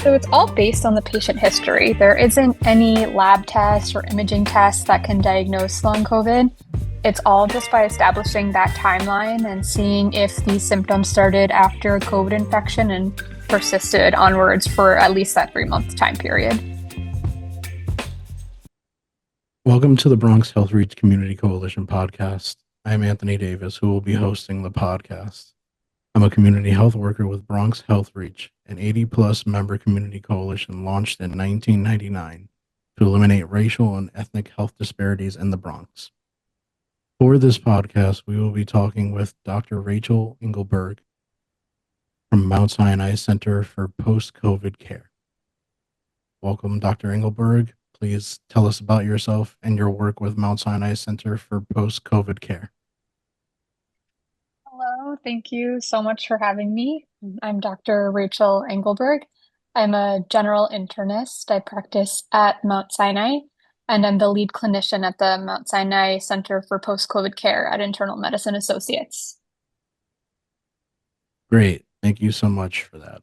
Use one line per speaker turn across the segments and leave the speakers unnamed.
So it's all based on the patient history. There isn't any lab test or imaging test that can diagnose long COVID. It's all just by establishing that timeline and seeing if these symptoms started after a COVID infection and persisted onwards for at least that 3 month time period.
Welcome to the Bronx Health Reach Community Coalition podcast. I'm Anthony Davis, who will be hosting the podcast. I'm a community health worker with Bronx Health Reach, an 80 plus member community coalition launched in 1999 to eliminate racial and ethnic health disparities in the Bronx. For this podcast, we will be talking with Dr. Rachel Engelberg from Mount Sinai Center for Post COVID Care. Welcome, Dr. Engelberg. Please tell us about yourself and your work with Mount Sinai Center for Post COVID Care.
Hello, thank you so much for having me. I'm Dr. Rachel Engelberg. I'm a general internist. I practice at Mount Sinai, and I'm the lead clinician at the Mount Sinai Center for Post-COVID Care at Internal Medicine Associates.
Great. Thank you so much for that.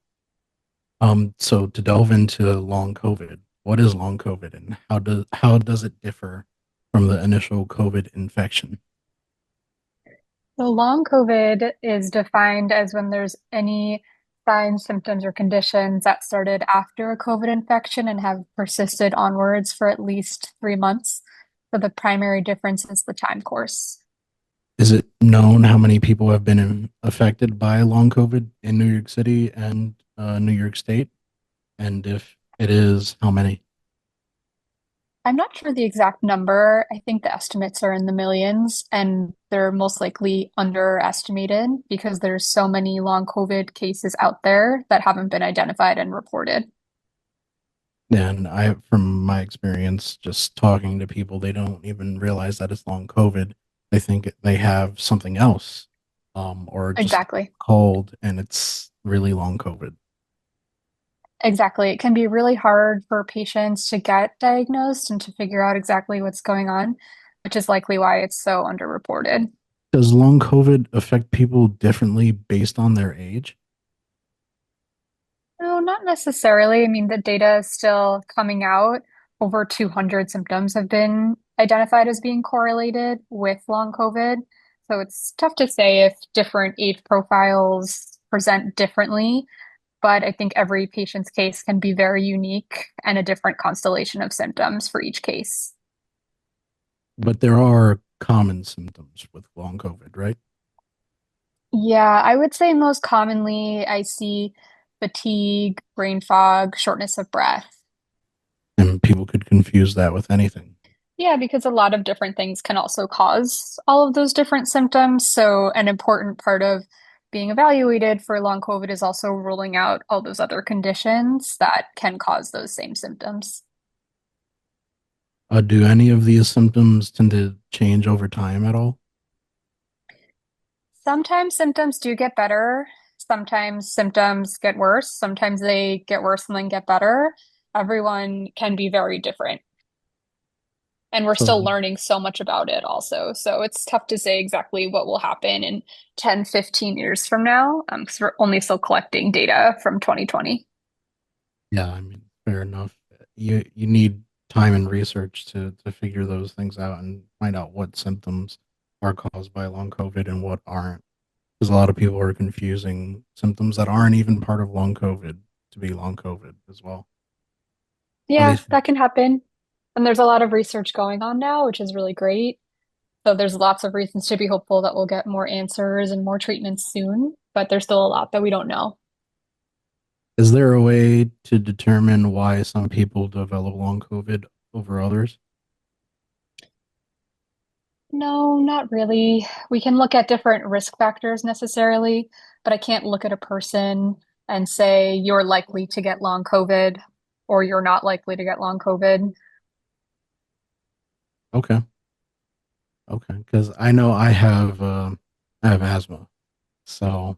So to delve into long COVID, what is long COVID and how does it differ from the initial COVID infection?
So long COVID is defined as when there's any signs, symptoms, or conditions that started after a COVID infection and have persisted onwards for at least 3 months. So the primary difference is the time course.
Is it known how many people have been affected by long COVID in New York City and New York State? And if it is, how many?
I'm not sure the exact number. I think the estimates are in the millions, and they're most likely underestimated because there's so many long COVID cases out there that haven't been identified and reported.
And from my experience, just talking to people, they don't even realize that it's long COVID. They think they have something else, or just
Exactly.
cold, and it's really long COVID.
Exactly. It can be really hard for patients to get diagnosed and to figure out exactly what's going on, which is likely why it's so underreported.
Does long COVID affect people differently based on their age?
No, not necessarily. I mean, the data is still coming out. Over 200 symptoms have been identified as being correlated with long COVID. So it's tough to say if different age profiles present differently, but I think every patient's case can be very unique and a different constellation of symptoms for each case.
But there are common symptoms with long COVID, right?
Yeah, I would say most commonly I see fatigue, brain fog, shortness of breath.
And people could confuse that with anything.
Yeah, because a lot of different things can also cause all of those different symptoms. So, an important part of being evaluated for long COVID is also ruling out all those other conditions that can cause those same symptoms.
Do any of these symptoms tend to change over time at all?
Sometimes symptoms do get better. Sometimes symptoms get worse. Sometimes they get worse and then get better. Everyone can be very different. And we're
So
still learning so much about it also. So it's tough to say exactly what will happen in 10, 15 years from now, because we're only still collecting data from 2020.
yeah, I mean, fair enough. You need time and research to figure those things out and find out what symptoms are caused by long COVID and what aren't. Because a lot of people are confusing symptoms that aren't even part of long COVID to be long COVID as well. What do you
Yeah,
think?
that can happen. And there's a lot of research going on now, which is really great. So there's lots of reasons to be hopeful that we'll get more answers and more treatments soon, but there's still a lot that we don't know.
Is there a way to determine why some people develop long COVID over others?
No, not really. We can look at different risk factors necessarily, but I can't look at a person and say you're likely to get long COVID or you're not likely to get long COVID.
Okay, okay, because I know I have asthma, so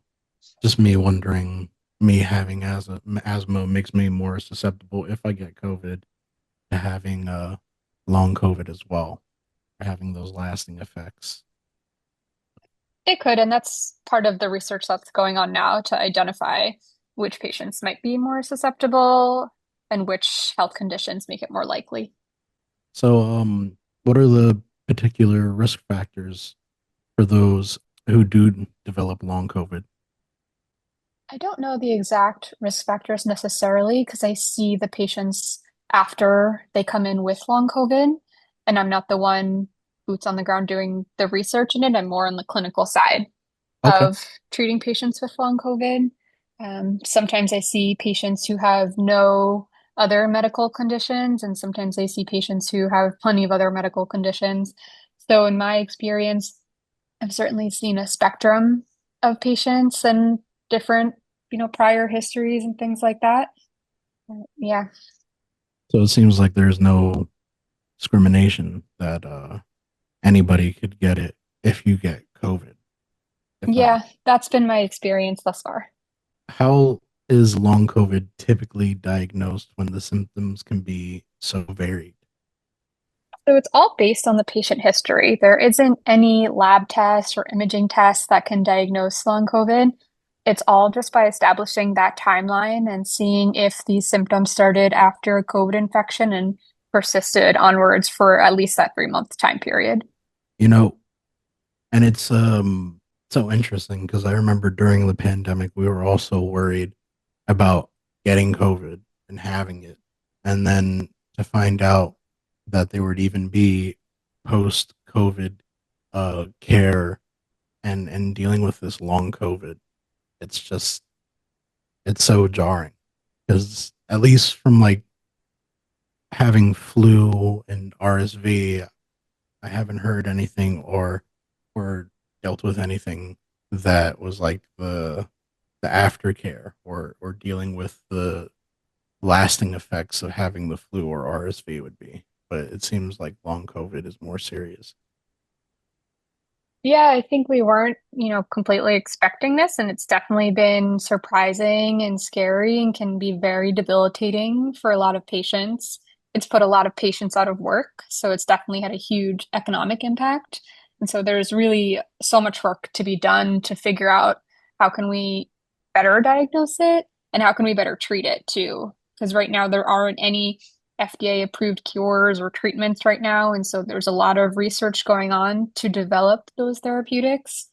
just me wondering, me having asthma makes me more susceptible if I get COVID to having long COVID as well, having those lasting effects.
It could, and that's part of the research that's going on now to identify which patients might be more susceptible and which health conditions make it more likely.
So, what are the particular risk factors for those who do develop long COVID?
I don't know the exact risk factors necessarily because I see the patients after they come in with long COVID, and I'm not the one boots on the ground doing the research in it. I'm more on the clinical side
Okay.
of treating patients with long COVID. Sometimes I see patients who have no other medical conditions, and sometimes I see patients who have plenty of other medical conditions. So, in my experience, I've certainly seen a spectrum of patients and different, prior histories and things like that. Yeah.
So it seems like there's no discrimination that anybody could get it if you get COVID. If that
Yeah, that's been my experience thus far.
How is long COVID typically diagnosed when the symptoms can be so varied?
So it's all based on the patient history. There isn't any lab test or imaging test that can diagnose long COVID. It's all just by establishing that timeline and seeing if these symptoms started after a COVID infection and persisted onwards for at least that 3 month time period.
You know, and it's so interesting because I remember during the pandemic we were also worried about getting COVID and having it, and then to find out that there would even be post COVID care and dealing with this long COVID. It's just it's so jarring because at least from like having flu and RSV, I haven't heard anything or dealt with anything that was like the aftercare or dealing with the lasting effects of having the flu or RSV would be. But it seems like long COVID is more serious.
Yeah, I think we weren't, completely expecting this, and it's definitely been surprising and scary and can be very debilitating for a lot of patients. It's put a lot of patients out of work, so it's definitely had a huge economic impact. And so there's really so much work to be done to figure out how can we better diagnose it and how can we better treat it too. Because right now there aren't any FDA approved cures or treatments right now. And so there's a lot of research going on to develop those therapeutics,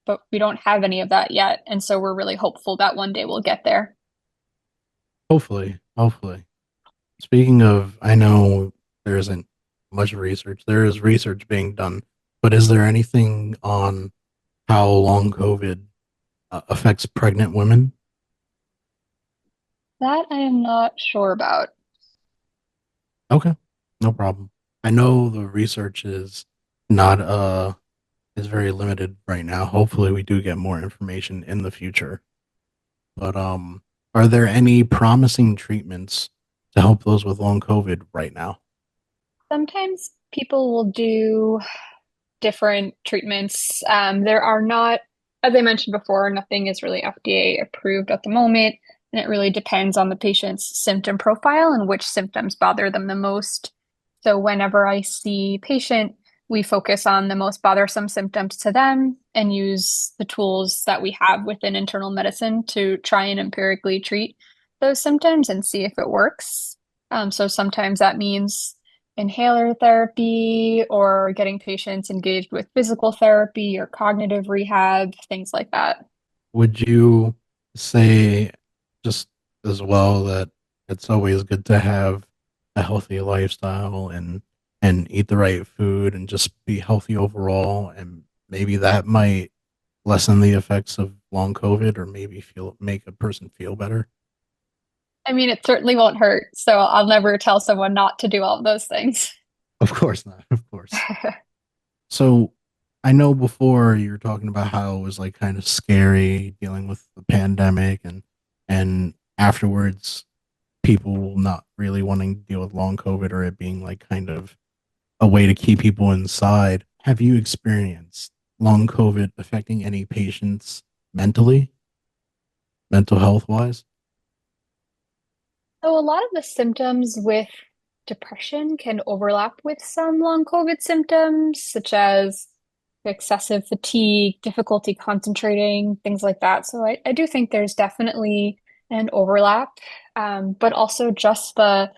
but we don't have any of that yet. And so we're really hopeful that one day we'll get there.
Hopefully, hopefully. Speaking of, I know there isn't much research. There is research being done, but is there anything on how long COVID affects pregnant women?
That I am not sure about.
Okay, no problem. I know the research is not is very limited right now. Hopefully, we do get more information in the future. But are there any promising treatments to help those with long COVID right now?
Sometimes people will do different treatments. There are not, as I mentioned before, nothing is really FDA approved at the moment, and it really depends on the patient's symptom profile and which symptoms bother them the most. So whenever I see patient, we focus on the most bothersome symptoms to them and use the tools that we have within internal medicine to try and empirically treat those symptoms and see if it works. So sometimes that means inhaler therapy or getting patients engaged with physical therapy or cognitive rehab, things like that.
Would you say just as well that it's always good to have a healthy lifestyle and eat the right food and just be healthy overall, and maybe that might lessen the effects of long COVID or maybe feel make a person feel better?
I mean, it certainly won't hurt, so I'll never tell someone not to do all of those things.
Of course not, of course. So I know before you were talking about how it was like kind of scary dealing with the pandemic and afterwards people not really wanting to deal with long COVID or it being like kind of a way to keep people inside. Have you experienced long COVID affecting any patients mentally, mental health wise?
So, a lot of the symptoms with depression can overlap with some long COVID symptoms, such as excessive fatigue, difficulty concentrating, things like that. So, I do think there's definitely and overlap, but also just the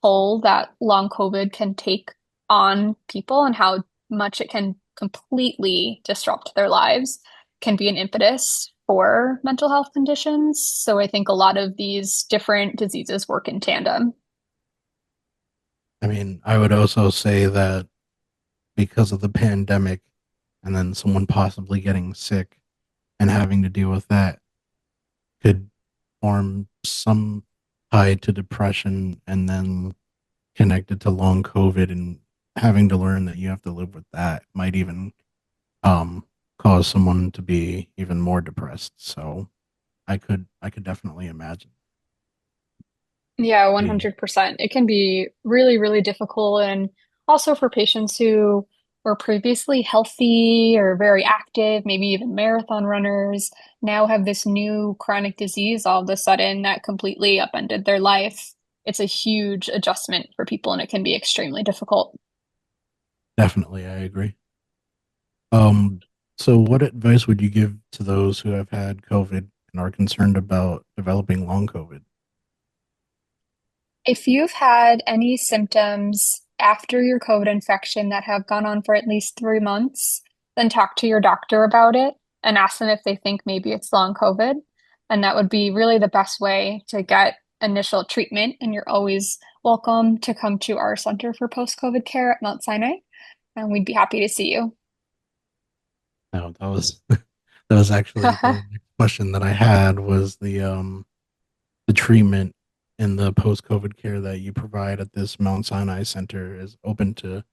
toll that long COVID can take on people and how much it can completely disrupt their lives can be an impetus for mental health conditions. So I think a lot of these different diseases work in tandem.
I mean, I would also say that because of the pandemic and then someone possibly getting sick and having to deal with that could form some tie to depression and then connected to long COVID and having to learn that you have to live with that might even um cause someone to be even more depressed. So I could definitely imagine.
Yeah,
The
100%. It can be really, really difficult. And also for patients who were previously healthy or very active, maybe even marathon runners, now have this new chronic disease all of a sudden that completely upended their life. It's a huge adjustment for people and it can be extremely difficult.
Definitely, I agree. Um, so what advice would you give to those who have had COVID and are concerned about developing long COVID?
If you've had any symptoms after your COVID infection that have gone on for at least 3 months, then talk to your doctor about it and ask them if they think maybe it's long COVID. And that would be really the best way to get initial treatment. And you're always welcome to come to our Center for Post-COVID Care at Mount Sinai, and we'd be happy to see you.
No, that was that was actually the next question that I had was the treatment in the post-COVID care that you provide at this Mount Sinai Center is open to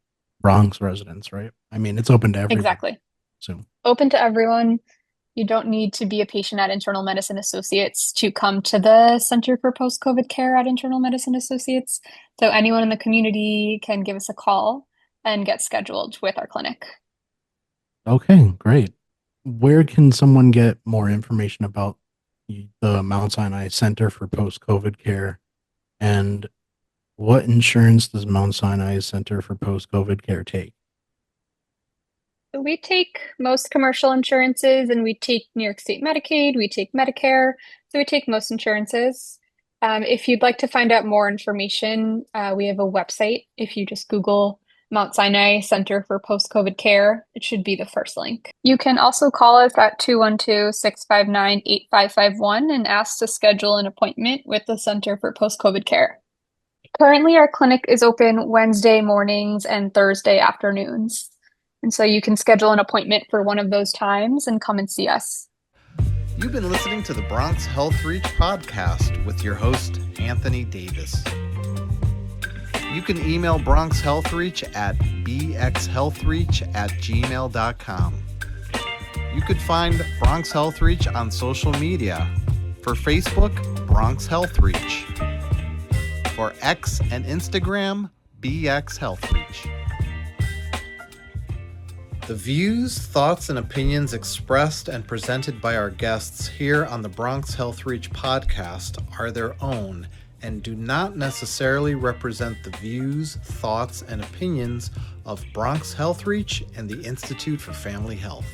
Bronx residents, right? I mean, it's open to everyone.
Exactly.
So,
Open to everyone. You don't need to be a patient at Internal Medicine Associates to come to the Center for Post-COVID Care at Internal Medicine Associates. So anyone in the community can give us a call and get scheduled with our clinic.
okay, great. Where can someone get more information about the Mount Sinai Center for Post-COVID Care, and what insurance does Mount Sinai Center for Post-COVID Care take?
So we take most commercial insurances and we take New York State Medicaid, we take Medicare, so we take most insurances. If you'd like to find out more information, we have a website. If you just Google Mount Sinai Center for Post-COVID Care, it should be the first link. You can also call us at 212-659-8551 and ask to schedule an appointment with the Center for Post-COVID Care. Currently, our clinic is open Wednesday mornings and Thursday afternoons. And so you can schedule an appointment for one of those times and come and see us.
You've been listening to the Bronx Health Reach podcast with your host, Anthony Davis. You can email Bronx Health Reach at bxhealthreach@gmail.com. You could find Bronx Health Reach on social media. For Facebook, Bronx Health Reach. For X and Instagram, BX Health Reach. The views, thoughts, and opinions expressed and presented by our guests here on the Bronx Health Reach podcast are their own and do not necessarily represent the views, thoughts, and opinions of Bronx Health Reach and the Institute for Family Health.